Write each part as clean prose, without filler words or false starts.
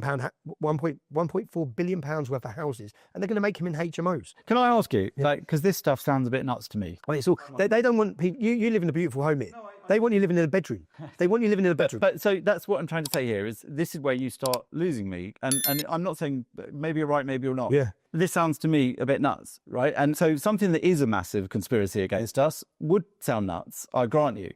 1.4 billion pounds worth of houses, and they're going to make them in HMOs. Can I ask you, like, because this stuff sounds a bit nuts to me. I mean, it's all, they don't want people. You live in a beautiful home here. They want you living in a bedroom. They want you living in a bedroom. But so that's what I'm trying to say here is this is where you start losing me. And I'm not saying maybe you're right, maybe you're not. Yeah. This sounds to me a bit nuts, right? And so something that is a massive conspiracy against us would sound nuts, I grant you.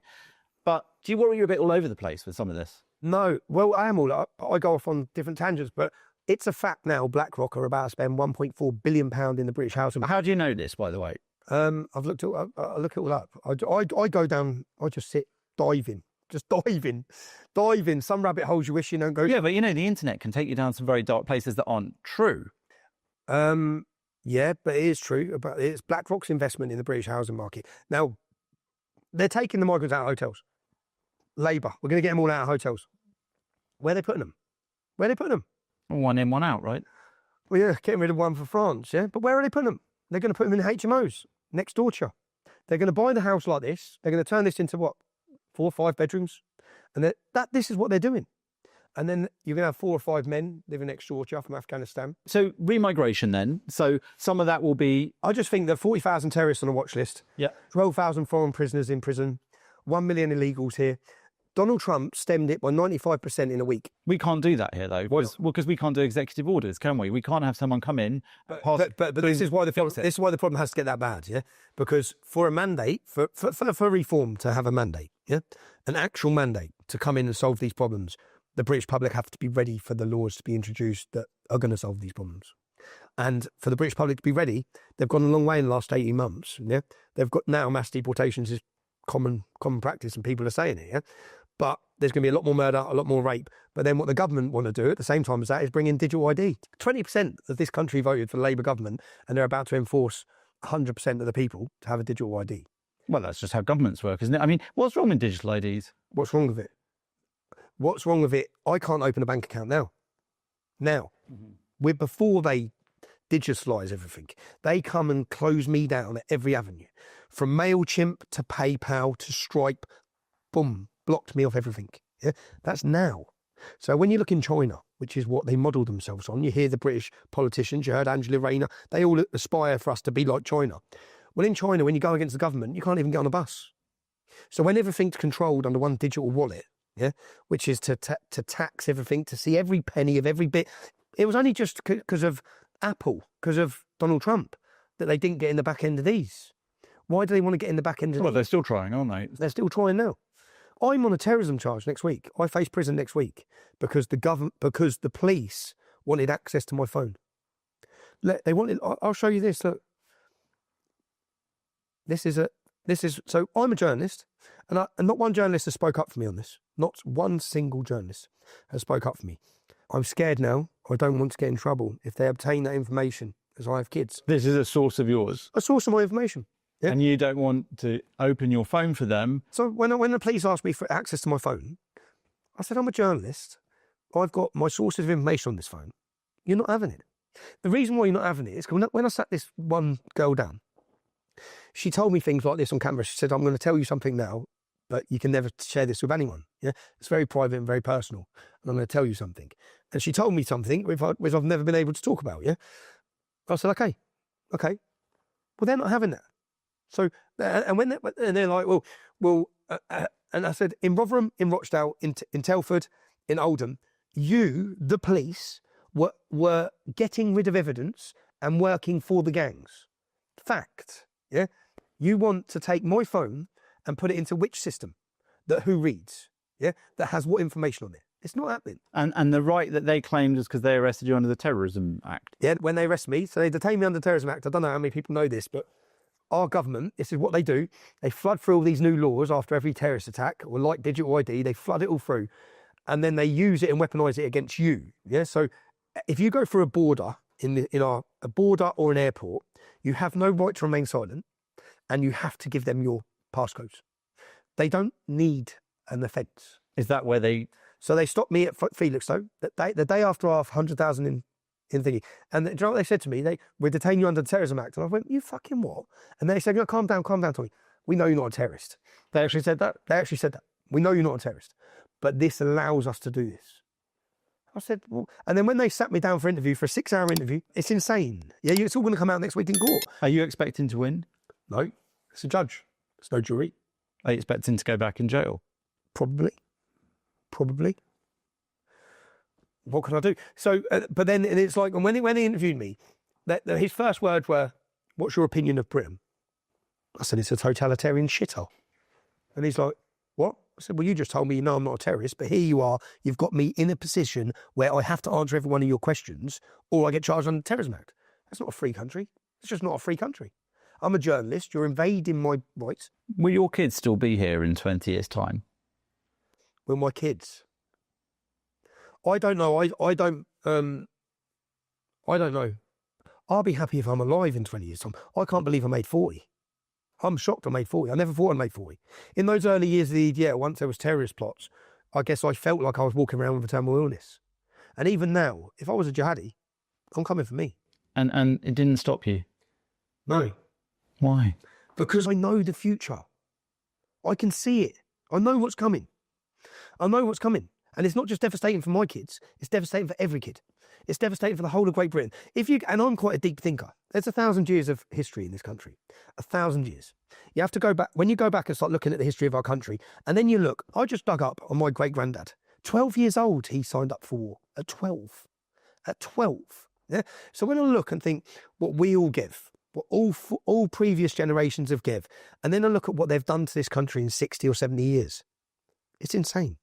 But do you worry you're a bit all over the place with some of this? No. Well, I am all up. I go off on different tangents, but it's a fact now BlackRock are about to spend £1.4 billion in the British housing. How do you know this, by the way? I've looked it. I look it all up. I go down. I just sit diving. Just diving. Some rabbit holes you wish you don't go. Yeah, but you know the internet can take you down some very dark places that aren't true. Yeah, but it is true. But it's BlackRock's investment in the British housing market. Now, they're taking the migrants out of hotels. Labour, we're going to get them all out of hotels. Where are they putting them? Where are they putting them? One in, one out, right? Well, yeah, getting rid of one for France, yeah? But where are they putting them? They're going to put them in HMOs next door to you. They're going to buy the house like this. They're going to turn this into what? 4 or 5 bedrooms? And this is what they're doing. And then you're going to have 4 or 5 men living next door to you from Afghanistan. So remigration then. So some of that will be... I just think that 40,000 terrorists on a watch list. Yeah. 12,000 foreign prisoners in prison. 1 million illegals here. Donald Trump stemmed it by 95% in a week. We can't do that here, though. Because we can't do executive orders, can we? We can't have someone come in. But this is why the problem has to get that bad, yeah? Because for a mandate, for reform to have a mandate, yeah, an actual mandate to come in and solve these problems, the British public have to be ready for the laws to be introduced that are going to solve these problems. And for the British public to be ready, they've gone a long way in the last 18 months. Yeah, they've got now mass deportations is common practice, and people are saying it. Yeah, but there's going to be a lot more murder, a lot more rape. But then what the government want to do at the same time as that is bring in digital ID. 20% of this country voted for the Labour government, and they're about to enforce 100% of the people to have a digital ID. Well, that's just how governments work, isn't it? I mean, what's wrong with digital IDs? What's wrong with it? What's wrong with it? I can't open a bank account now. Before they digitalise everything, they come and close me down at every avenue. From MailChimp to PayPal to Stripe, boom, blocked me off everything. Yeah, that's now. So when you look in China, which is what they model themselves on, you hear the British politicians, you heard Angela Rayner, they all aspire for us to be like China. Well, in China, when you go against the government, you can't even get on a bus. So when everything's controlled under one digital wallet, yeah, which is to tax everything, to see every penny of every bit. It was only just because of Apple, because of Donald Trump, that they didn't get in the back end of these. Why do they want to get in the back end of these? Well, they're still trying, aren't they? They're still trying now. I'm on a terrorism charge next week. I face prison next week because the police wanted access to my phone. They wanted. I'll show you this. Look. So I'm a journalist, and not one journalist has spoke up for me on this. Not one single journalist has spoke up for me. I'm scared now. I don't want to get in trouble if they obtain that information, as I have kids. This is a source of yours. A source of my information. Yeah. And you don't want to open your phone for them. So when the police asked me for access to my phone, I said, I'm a journalist. I've got my sources of information on this phone. You're not having it. The reason why you're not having it is because when I sat this one girl down, she told me things like this on camera. She said, I'm going to tell you something now, but you can never share this with anyone. Yeah, it's very private and very personal. And I'm going to tell you something. And she told me something which I've never been able to talk about. Yeah. I said, okay. Well, they're not having that. So, and they're like, and I said, in Rotherham, in Rochdale, in Telford, in Oldham, you, the police, were getting rid of evidence and working for the gangs. Fact. Yeah. You want to take my phone and put it into which system? That who reads? Yeah. That has what information on it? It's not happening. And the right that they claimed is because they arrested you under the Terrorism Act. Yeah. When they arrest me, so they detain me under the Terrorism Act. I don't know how many people know this, but our government, this is what they do. They flood through all these new laws after every terrorist attack, or like digital ID, they flood it all through, and then they use it and weaponize it against you. Yeah. So if you go through a border a border or an airport, you have no right to remain silent, and you have to give them your passcodes. They don't need an offence. Is that where they? So they stopped me at Felixstowe the day after our 100,000 in thingy. And do you know what they said to me? We're detaining you under the Terrorism Act. And I went, you fucking what? And they said, no, calm down, Tommy. We know you're not a terrorist. They actually said that. We know you're not a terrorist. But this allows us to do this. I said, well, and then when they sat me down for interview, for a 6-hour interview, it's insane. Yeah, it's all going to come out next week in court. Are you expecting to win? No, it's a judge. It's no jury. Are you expecting to go back in jail? Probably. What can I do? So, but then it's like, and when he interviewed me, his first words were, "What's your opinion of Britain?" I said, "It's a totalitarian shithole." And he's like, "What?" I said, "Well, you just told me, I'm not a terrorist, but here you are. You've got me in a position where I have to answer every one of your questions or I get charged under the Terrorism Act. That's not a free country. It's just not a free country. I'm a journalist. You're invading my rights." Will your kids still be here in 20 years' time? Will my kids? I don't know. I don't know. I'll be happy if I'm alive in 20 years' time. I can't believe I made 40. I'm shocked I made 40. I never thought I made 40. In those early years of the EDL, once there was terrorist plots, I guess I felt like I was walking around with a terminal illness. And even now, if I was a jihadi, I'm coming for me. And it didn't stop you? No. Why? Because I know the future. I can see it. I know what's coming. And it's not just devastating for my kids, it's devastating for every kid. It's devastating for the whole of Great Britain. And I'm quite a deep thinker. There's 1,000 years of history in this country. 1,000 years. You have to go back, when you go back and start looking at the history of our country, and then you look, I just dug up on my great-granddad. 12 years old, he signed up for war. At 12. At 12. Yeah? So when I look and think what we all give, what all previous generations have give, and then I look at what they've done to this country in 60 or 70 years, it's insane.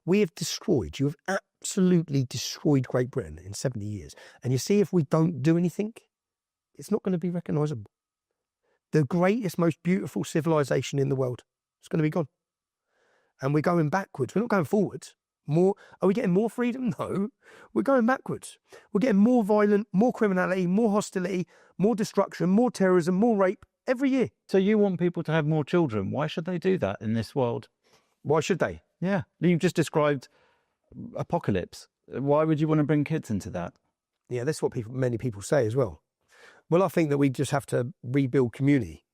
You have absolutely destroyed Great Britain in 70 years. And you see, if we don't do anything, it's not going to be recognisable. The greatest, most beautiful civilization in the world is going to be gone. And we're going backwards. We're not going forwards. Are we getting more freedom? No. We're going backwards. We're getting more violent, more criminality, more hostility, more destruction, more terrorism, more rape every year. So you want people to have more children. Why should they do that in this world? Why should they? Yeah. You've just described apocalypse. Why would you want to bring kids into that? Yeah, that's what many people say as well. Well, I think that we just have to rebuild community.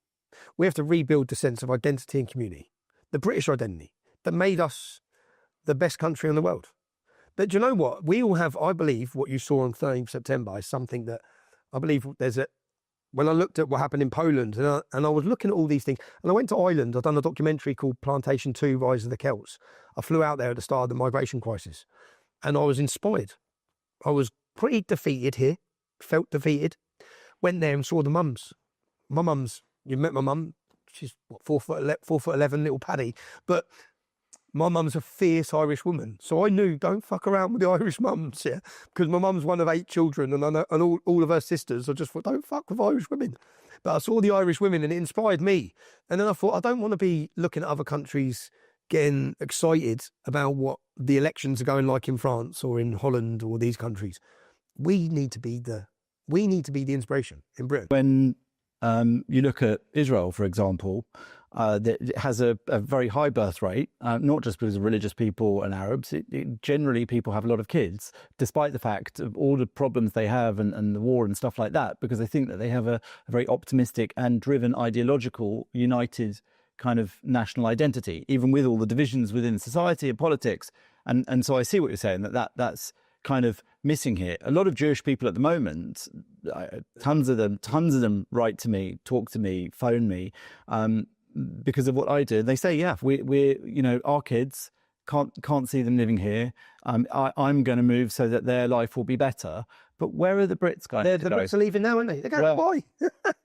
We have to rebuild the sense of identity and community, the British identity that made us the best country in the world. But do you know what? We all have, I believe, what you saw on 13th September is something that I believe when I looked at what happened in Poland and I was looking at all these things, and I went to Ireland, I've done a documentary called Plantation 2, Rise of the Celts. I flew out there at the start of the migration crisis and I was inspired. I was pretty defeated here, felt defeated, went there and saw the mums. My mum's, you've met my mum, she's 4'11", little Paddy, but my mum's a fierce Irish woman. So I knew, don't fuck around with the Irish mums, yeah? Because my mum's one of 8 children and all of her sisters. I just thought, don't fuck with Irish women. But I saw the Irish women and it inspired me. And then I thought, I don't want to be looking at other countries getting excited about what the elections are going like in France or in Holland or these countries. We need to be the inspiration in Britain. When you look at Israel, for example, that it has a very high birth rate, not just because of religious people and Arabs. Generally, people have a lot of kids, despite the fact of all the problems they have and the war and stuff like that, because they think that they have a very optimistic and driven, ideological, united kind of national identity, even with all the divisions within society and politics. And so I see what you're saying, that's kind of missing here. A lot of Jewish people at the moment, tons of them write to me, talk to me, phone me, because of what I do. They say, yeah, we're our kids can't see them living here. I'm going to move so that their life will be better. But where are the Brits going? The Brits are leaving now, aren't they? They're going to Dubai.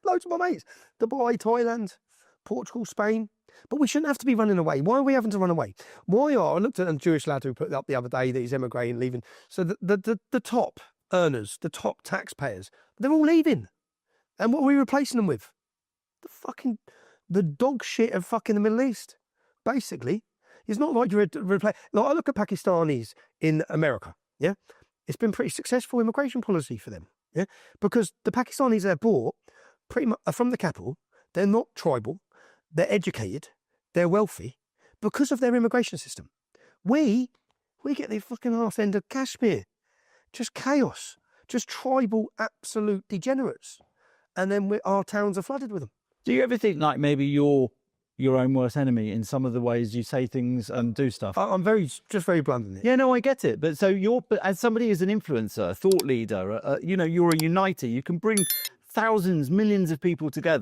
Loads of my mates. Dubai, Thailand, Portugal, Spain. But we shouldn't have to be running away. Why are we having to run away? I looked at a Jewish lad who put up the other day that he's emigrating, leaving. So the top earners, the top taxpayers, they're all leaving. And what are we replacing them with? The dog shit of fucking the Middle East, basically. It's not like you're like I look at Pakistanis in America, yeah? It's been pretty successful immigration policy for them, yeah? Because the Pakistanis they're brought pretty much are from the capital. They're not tribal. They're educated. They're wealthy because of their immigration system. We get the fucking arse end of Kashmir. Just chaos. Just tribal, absolute degenerates. And then our towns are flooded with them. Do you ever think like maybe your your own worst enemy in some of the ways you say things and do stuff. I'm just very blunt in it. Yeah, no, I get it. But but as somebody who's an influencer, a thought leader, you're a uniter. You can bring thousands, millions of people together.